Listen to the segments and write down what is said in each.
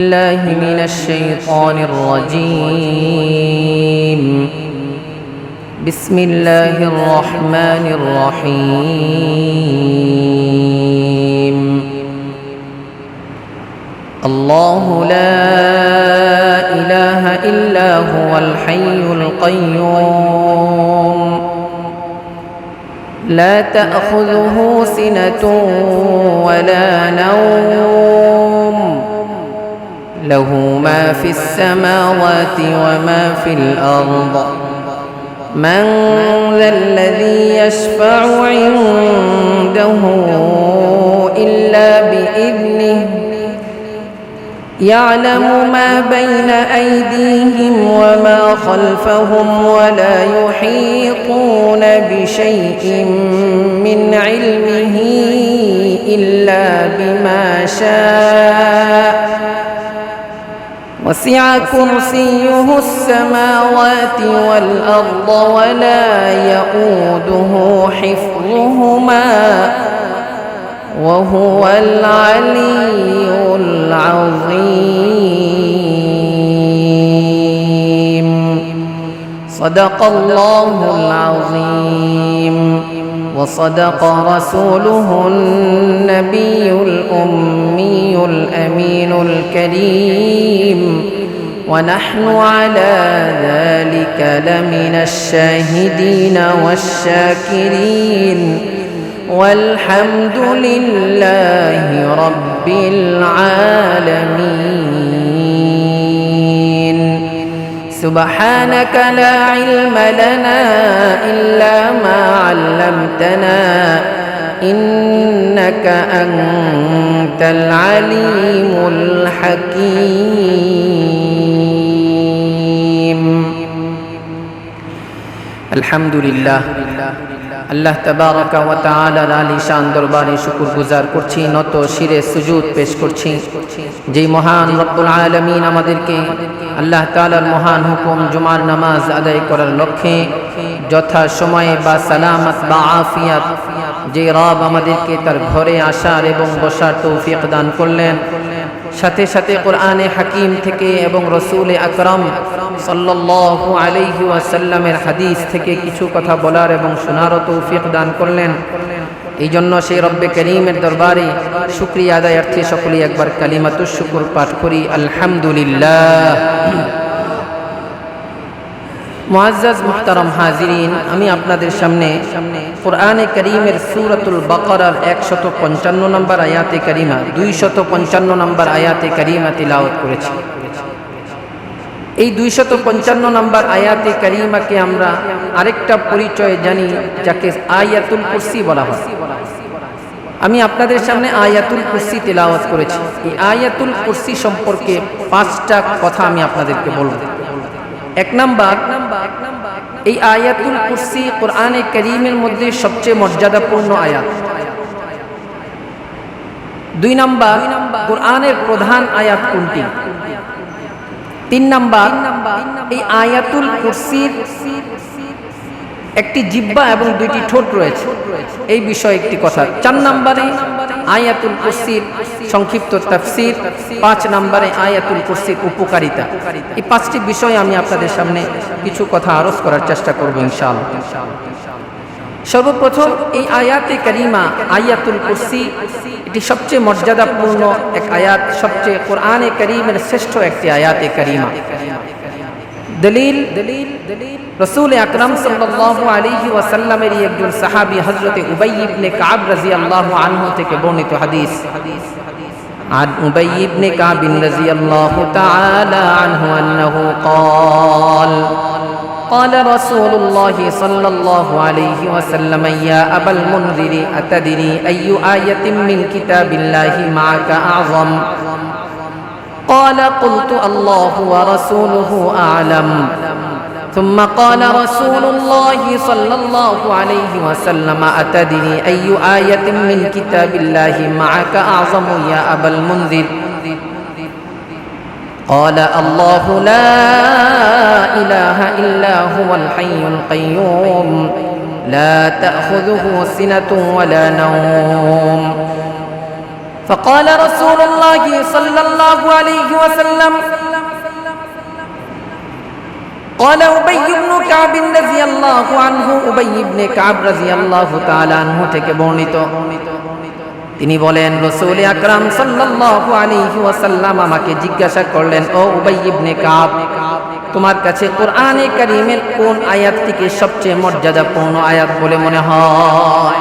الله من الشيطان الرجيم. بسم الله الرحمن الرحيم. الله لا إله إلا هو الحي القيوم لا تأخذه سنة ولا نوم له ما في السماوات وما في الأرض من ذا الذي يشفع عنده إلا بإذنه يعلم ما بين أيديهم وما خلفهم ولا يحيطون بشيء من علمه إلا بما شاء وسع كرسيه السماوات والأرض ولا يؤوده حفظهما وهو العلي العظيم. صدق الله العظيم وصدق رسوله النبي الأمي الأمين الكريم ونحن على ذلك لمن الشاهدين والشاكرين والحمد لله رب العالمين. سبحانك لا علم لنا إلا ما علمتنا إنك أنت العليم الحكيم. الحمد لله আল্লাহ তাবারাকা ওয়া তাআলার আলিশান দরবারে শুকরগুজার করছি, নত শিরে সুজুদ পেশ করছি। যেই মহান রব্বুল আলামিন আমাদেরকে আল্লাহ তাআলার মহান হুকুম জুমার নামাজ আদায় করার লক্ষ্যে যথা সময়ে বা সালামত বা আফিয়াত যে রব আমাদেরকে তার ঘরে আসার এবং বসার তৌফিক দান করলেন, সাথে সাথে কোরআনে হাকিম থেকে এবং রসুল আকরাম সাল্লাল্লাহু আলাইহি ওয়াসাল্লামের হাদিস থেকে কিছু কথা বলার এবং শোনারও তৌফিক দান করলেন। এই জন্য সেই রব্বে করিমের দরবারে শুকরিয়া আদায়ার্থে সকলেই একবার কালিমাতুশ শুকর পাঠ করি, আলহামদুলিল্লাহ। মুআজ্জাজ মুহতারাম হাজিরিন, আমি আপনাদের সামনে কোরআনে কারীমের সূরাতুল বাকারার 155 নম্বর আয়াতে কারিমা, 255 নম্বর আয়াতে কারিমা তিলাওয়াত করেছি। এই 255 নম্বর আয়াতে কারিমাকে আমরা আরেকটা পরিচয় জানি, যাকে আয়াতুল কুরসি বলা হয়। আমি আপনাদের সামনে আয়াতুল কুরসি তিলাওয়াত করেছি। এই আয়াতুল কুরসি সম্পর্কে 5টা কথা আমি আপনাদেরকে বলবো। 1 নাম্বার, এই আয়াতুল কুরসি কোরআনে কারীমের মধ্যে সবচেয়ে মর্যাদাপূর্ণ আয়াত। 2 নাম্বার, কোরআনের প্রধান আয়াত কোনটি। 3 নাম্বার, এই আয়াতুল কুরসির একটি জিহ্বা এবং 2টি ঠোঁট রয়েছে, এই বিষয়ে একটি কথা। 4 নম্বরে আয়াতুল কুরসির সংক্ষিপ্ত তাফসীর। 5 নম্বরে আয়াতুল কুরসির উপকারিতা। এই 5টি বিষয় আমি আপনাদের সামনে কিছু কথা আরজ করার চেষ্টা করব ইনশাআল্লাহ। সর্বপ্রথম, এই আয়াতে কারিমা আয়াতুল কুরসি এটি সবচেয়ে মর্যাদাপূর্ণ এক আয়াত, সবচেয়ে কোরআনে কারীমের শ্রেষ্ঠ একটি আয়াতে কারিমা। দলিল, রাসূল আকরাম সাল্লাল্লাহু আলাইহি ওয়াসাল্লামের একজন সাহাবী হযরত উবাই ইবনে কাব রাদিয়াল্লাহু আনহু থেকে বর্ণিত হাদিস। عن أبي بن كعب رضي الله تعالى عنه أنه قال قال رسول الله صلى الله عليه وسلم يا أبا المنذر أتدري أي آية من كتاب الله معك أعظم قال قلت الله ورسوله أعلم ثم قال رسول الله صلى الله عليه وسلم أتدري أي آية من كتاب الله معك أعظم يا أبا المنذر قال الله لا إله إلا هو الحي القيوم لا تأخذه سنة ولا نوم فقال رسول الله صلى الله عليه وسلم قال أبي بن كعب رضي الله عنه أبي بن كعب رضي الله تعالى عنه থেকে বর্ণিত তিনি বলেন রাসূল আকরাম সাল্লাল্লাহু আলাইহি ওয়াসাল্লাম আমাকে জিজ্ঞাসা করলেন ও উবাই ইবনে কাব তোমার কাছে কোরআনে কারীমের কোন আয়াতটিকে সবচেয়ে মর্যাদাপূর্ণ আয়াত বলে মনে হয়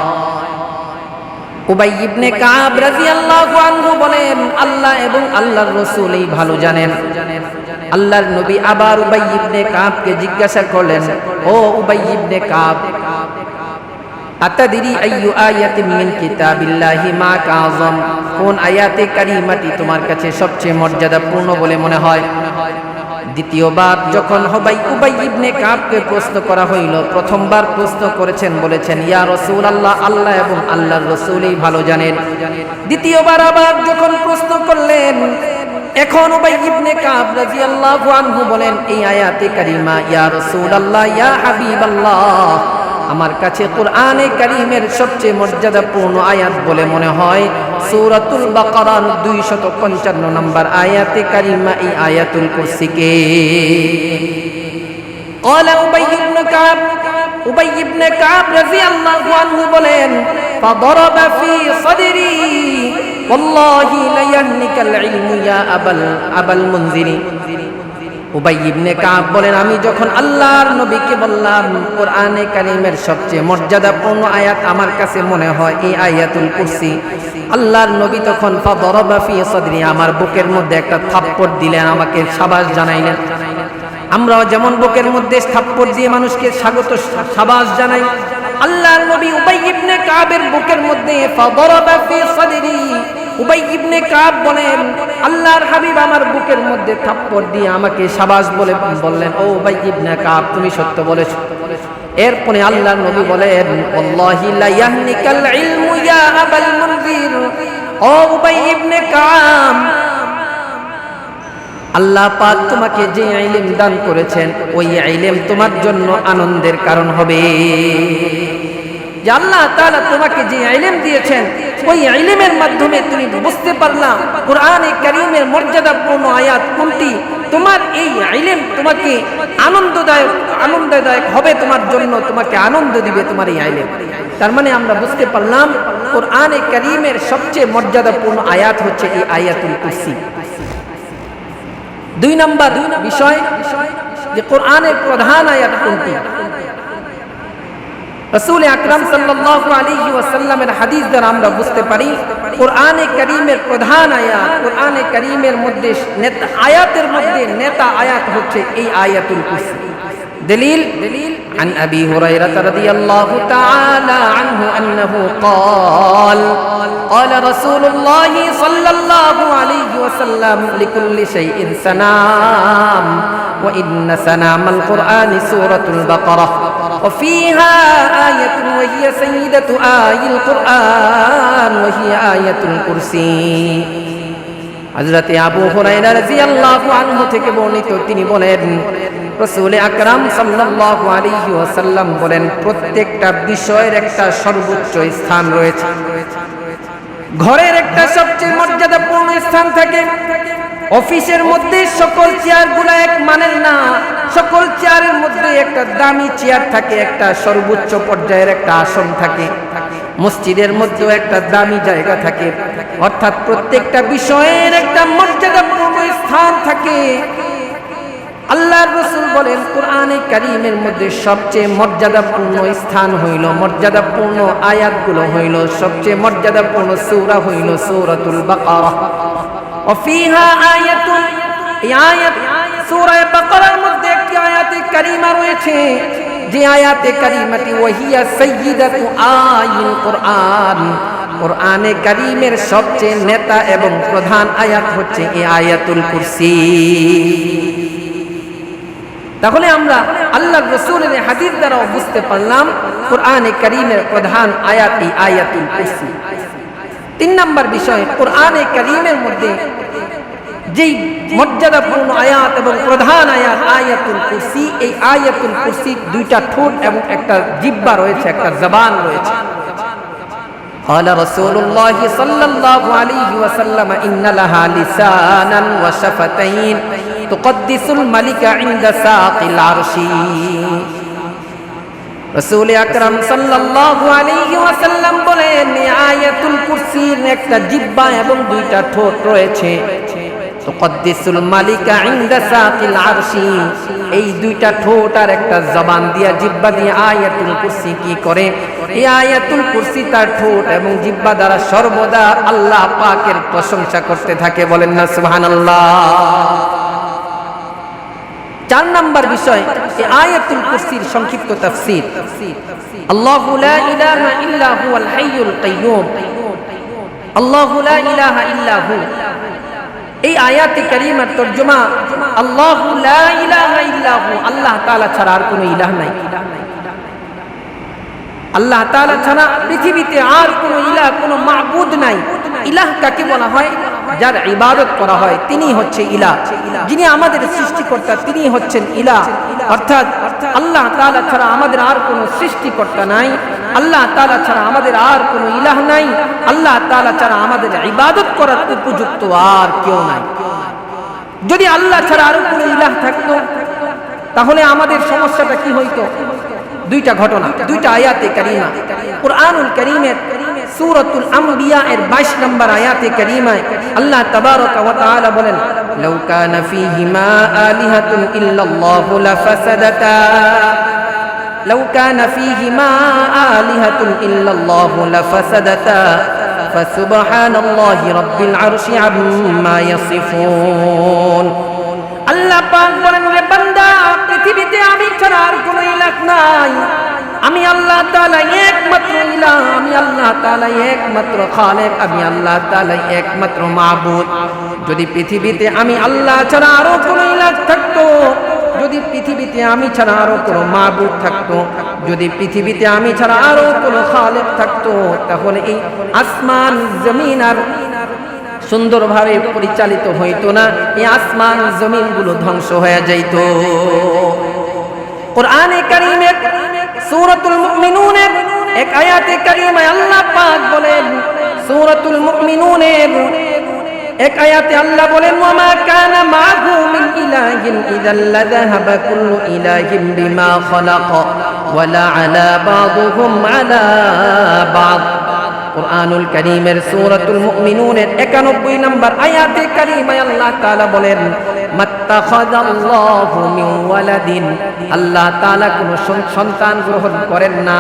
উবাই ইবনে কাব রাদিয়াল্লাহু আনহু বলেন আল্লাহ এবং আল্লাহর রাসূলই ভালো জানেন আল্লাহর নবী আবার উবাই ইবনে কাবকে জিজ্ঞাসা করলেন ও উবাই ইবনে কাব আতাদরি আইয়ু আয়াতিন মিন কিতাবিল্লাহি মা কাযম কোন আয়াতে কারীমাটি তোমার কাছে সবচেয়ে মর্যাদাপূর্ণ বলে মনে হয় দ্বিতীয়বার যখন উবাই ইবনে কাবকে প্রশ্ন করা হইল প্রথমবার প্রশ্ন করেছেন বলেছেন ইয়া রাসূলুল্লাহ আল্লাহ এবং আল্লাহর রাসূলই ভালো জানেন দ্বিতীয়বার আবার যখন প্রশ্ন করলেন এখন উবাই ইবনে কাব রাদিয়াল্লাহু আনহু বলেন এই আয়াতে কারীমা ইয়া রাসূলুল্লাহ ইয়া হাবিবাল্লাহ আমার কাছে কোরআনে কারীমের সবচেয়ে মর্যাদাপূর্ণ আয়াত বলে মনে হয় সূরাতুল বাকারার 255 নম্বর আয়াতে কারীমা এই আয়াতুল কুরসিকে قال উবাই ইবনে কাব রাদিয়াল্লাহু আনহু বলেন فضرب في صدري والله لا يهنك العلم يا ابا المنذر উবাই ইবনে কাব বলেন আমি যখন আল্লাহর নবীকে বললাম কোরআনে কারীমের সবচেয়ে মর্যাদাপূর্ণ আয়াত আমার কাছে মনে হয় এই আয়াতুল কুরসি আল্লাহর নবী তখন ফাদরাবা ফি সাদরি আমার বুকের মধ্যে একটা থাপ্পড় দিলেন আমাকে শাবাশ জানাইলেন আমরাও যেমন বুকের মধ্যে থাপ্পড় দিয়ে মানুষকে স্বাগত শাবাশ জানাই আল্লাহর নবী উবাই ইবনে কাবের বুকের মধ্যে ফাদরাবা ফি সাদরি উবাই ইবনে কাব বলেন আল্লাহর হাবিব আমার বুকের মধ্যে থাপ্পড় দিয়ে আমাকে শাবাশ বলে বললেন ও উবাই ইবনে কাব তুমি সত্য বলেছো এরপরে আল্লাহর নবী বলেন ওয়াল্লাহি লা ইয়াহনিকাল ইলমু ইয়া আবাল মুনজির ও উবাই ইবনে কাব আল্লাহ পাক তোমাকে যে ইলম দান করেছেন ওই ইলম তোমার জন্য আনন্দের কারণ হবে যে আল্লাহ তাআলা তোমাকে যে ইলম দিয়েছেন ওই ইলমের মাধ্যমে তুমি বুঝতে পারলা কোরআনে কারীমের মর্যাদাপূর্ণ আয়াত কোনটি তোমার এই ইলম তোমাকে আনন্দদায়ক হবে তোমার জন্য তোমাকে আনন্দ দিবে তোমার এই ইলম তার মানে আমরা বুঝতে পারলাম কোরআনে কারীমের সবচেয়ে মর্যাদাপূর্ণ আয়াত হচ্ছে এই আয়াতুল কুরসি দুই নাম্বার বিষয় যে কোরআনের প্রধান আয়াত কোনটি রাসূল আকরাম সাল্লাল্লাহু আলাইহি ওয়াসাল্লামের হাদিস দ্বারা আমরা বুঝতে পারি কোরআনে কারীমের প্রধান আয়াত কোরআনে কারীমের মধ্যে আয়াতের মধ্যে নেতা আয়াত হচ্ছে এই আয়াতুল কুরসি دليل عن أبي هريرة رضي الله تعالى عنه أنه قال قال رسول الله صلى الله عليه وسلم لكل شيء سنام وإن سنام القرآن سورة البقرة وفيها آية وهي سيدة آي القرآن وهي آية الكرسي হযরত আবু হুরায়রা রাদিয়াল্লাহু আনহু থেকে বর্ণিত তিনি বলেন রাসূল আকরাম সাল্লাল্লাহু আলাইহি ওয়াসাল্লাম বলেন প্রত্যেকটা বিষয়ের একটা সর্বোচ্চ স্থান রয়েছে ঘরের একটা সবচেয়ে মর্যাদাপূর্ণ স্থান থাকে অফিসের মধ্যে সকল চেয়ারগুলো এক মানের না সকল চেয়ারের মধ্যে একটা দামি চেয়ার থাকে একটা সর্বোচ্চ পর্যায়ের একটা আসন থাকে মসজিদের মধ্যেও একটা দামি জায়গা থাকে অর্থাৎ প্রত্যেকটা বিষয়ের একটা মর্যাদাপূর্ণ স্থান থাকে আল্লাহর রাসূল বলেন কোরআনে কারীমের মধ্যে সবচেয়ে মর্যাদাপূর্ণ স্থান হইল মর্যাদাপূর্ণ আয়াতগুলো হইল সবচেয়ে মর্যাদাপূর্ণ সূরা হইল সূরাতুল বাকারা وفيها آية এই আয়াত সূরা বাকারার মধ্যে একটি আয়াতে কারীমা রয়েছে যে আয়াতে কারীমাটি ওয়াহিয়া সাইয়্যিদাতু আইল কুরআন কোরআনে কারীমের সবচেয়ে নেতা এবং প্রধান আয়াত হচ্ছে এই আয়াতুল কুরসি তাহলে আমরা আল্লাহর রাসূলের হাদিস দ্বারা বুঝতে পারলাম কোরআনে কারীমের প্রধান আয়াত এই আয়াতুল কুরসি তিন নম্বর বিষয় কোরআনে কারীমের মধ্যে যেই মর্যাদাপূর্ণ আয়াত এবং প্রধান আয়াত আয়াতুল কুরসি এই আয়াতুল কুরসি দুইটা ঠোঁট এবং একটা জিহ্বা রয়েছে একটা জবান রয়েছে قال رسول الله صلى الله عليه وسلم إن لها لسانا وشفتين تقدس الملك عند ساق العرش রাসূল আকরাম সাল্লাল্লাহু আলাইহি ওয়াসাল্লাম বলেন আয়াতুল কুরসির একটা জিহ্বা এবং দুইটা ঠোঁট রয়েছে তুকদ্দিসুল মালিকা ইনদা সাকিল আরশি এই দুইটা ঠোঁট আর একটা জবান দিয়া জিহ্বা দিয়ে আয়াতুল কুরসি কি করে এই আয়াতুল কুরসি তার ঠোঁট এবং জিহ্বা দ্বারা সর্বদা আল্লাহ পাকের প্রশংসা করতে থাকে বলেন না সুবহানাল্লাহ 4 নম্বর বিষয় এই আয়াতুল কুরসির সংক্ষিপ্ত তাফসীর আল্লাহু লা ইলাহা ইল্লা হুয়াল হাইয়ুল কাইয়্যুম আল্লাহু লা ইলাহা ইল্লা হু এই আয়াতে কারিমার তরজমা আল্লাহু লা ইলাহা ইল্লা হু আল্লাহ তাআলা ছাড়া আর কোনো ইলাহ নাই আল্লাহ তাআলা ছাড়া পৃথিবীতে আর কোনো ইলাহ কোনো মাবুদ নাই ইলাহ কাকে বলা হয় যার ইবাদত করা হয় তিনি হচ্ছে ইলাহ যিনি আমাদের সৃষ্টিকর্তা তিনি হচ্ছেন ইলাহ অর্থাৎ আল্লাহ তাআলা ছাড়া আমাদের আর কোনো সৃষ্টিকর্তা নাই আল্লাহ তাআলা ছাড়া আমাদের আর কোনো ইলাহ নাই আল্লাহ তাআলা ছাড়া আমাদের ইবাদত করার উপযুক্ত আর কেউ নাই যদি আল্লাহ ছাড়া আর কোনো ইলাহ থাকতো তাহলে আমাদের সমস্যাটা কি হইতো দুইটা ঘটনা দুইটা আয়াতে কারিমা কুরআনুল কারীমের সূরাতুল আম্বিয়া এর 22 নম্বর আয়াতে কারিমায় আল্লাহ তাবারাকা ওয়া তাআলা বলেন লাউ কানা ফীহিমা আলিহাতুন ইল্লাল্লাহু লাফাসাদাতা লাউ কানা ফীহিমা আলিহাতুন ইল্লাল্লাহু লাফাসাদাতা ফাসুবহানাল্লাহি রাব্বিল আরশি আম্মা ইয়াসিফুন আল্লাহ পাক বলেন রে বান্দা পৃথিবীতে আমি ছাড়া আর কোনো ইলাহ নাই আমি আল্লাহ তাআলা একমাত্র ইলাহ আমি আল্লাহ তাআলা একমাত্র খালেক আমি আল্লাহ তাআলা একমাত্র মাবুদ যদি পৃথিবীতে আমি আল্লাহ ছাড়া আরো কোনো ইলাহ থাকতো যদি পৃথিবীতে আমি ছাড়া আরো কোনো মাবুদ থাকতো যদি পৃথিবীতে আমি ছাড়া আরো কোনো খালেক থাকতো তাহলে এই আসমান জমিন আর সুন্দরভাবে পরিচালিত হইতো না এই আসমান জমিনগুলো ধ্বংস হয়ে যাইত কোরআনে কারীমের সূরাতুল মুমিনুনের এক আয়াতে কারীমায় আল্লাহ পাক বলেন সূরাতুল মুমিনুনের এক আয়াতে আল্লাহ বলেন ওয়া মা কানা মাহু মিন ইলাহিন ইযাল লাযাহাবা কুল্লু ইলাহিন বিমা খালাকা ওয়ালা আলা বাযুহুম আলা বায কুরআনুল কারীমের সূরাতুল মুমিনুনের 91 নম্বর আয়াতে কারীমায় আল্লাহ তাআলা বলেন মাত্তাখাযাল্লাহু মিন ওয়ালাদিন আল্লাহ তাআলা কোনো সন্তান গ্রহণ করেন না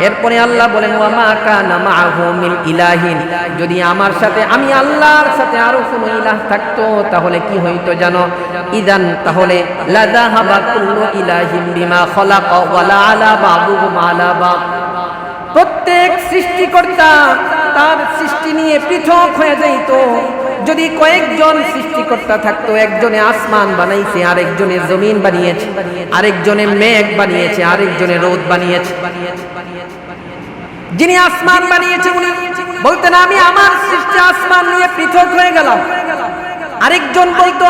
এরপরে আল্লাহ বলেন ওয়া মা কানা মাআহু মিন ইলাহিন যদি আমার সাথে আমি আল্লাহর সাথে আরো কোনো ইলাহ থাকতো তাহলে কি হইতো জানো ইদান তাহলে লাযাহাবা কুল্লু ইলাহিন বিমা খালাকা ওয়ালা আলা বাযুহুম আলা বায প্রত্যেক সৃষ্টিকর্তা তার সৃষ্টি নিয়ে পৃথক হয়ে যাইত যদি কয়েকজন সৃষ্টিকর্তা থাকতো একজনে আসমান বানাইছে আরেকজনে জমিন বানিয়েছে আরেকজনে মেঘ বানিয়েছে আরেকজনে রোদ বানিয়েছে যিনি আসমান বানিয়েছে উনি বলতেন আমি আমার সৃষ্টি আসমান নিয়ে পৃথক হয়ে গেলাম আরেকজন বলতো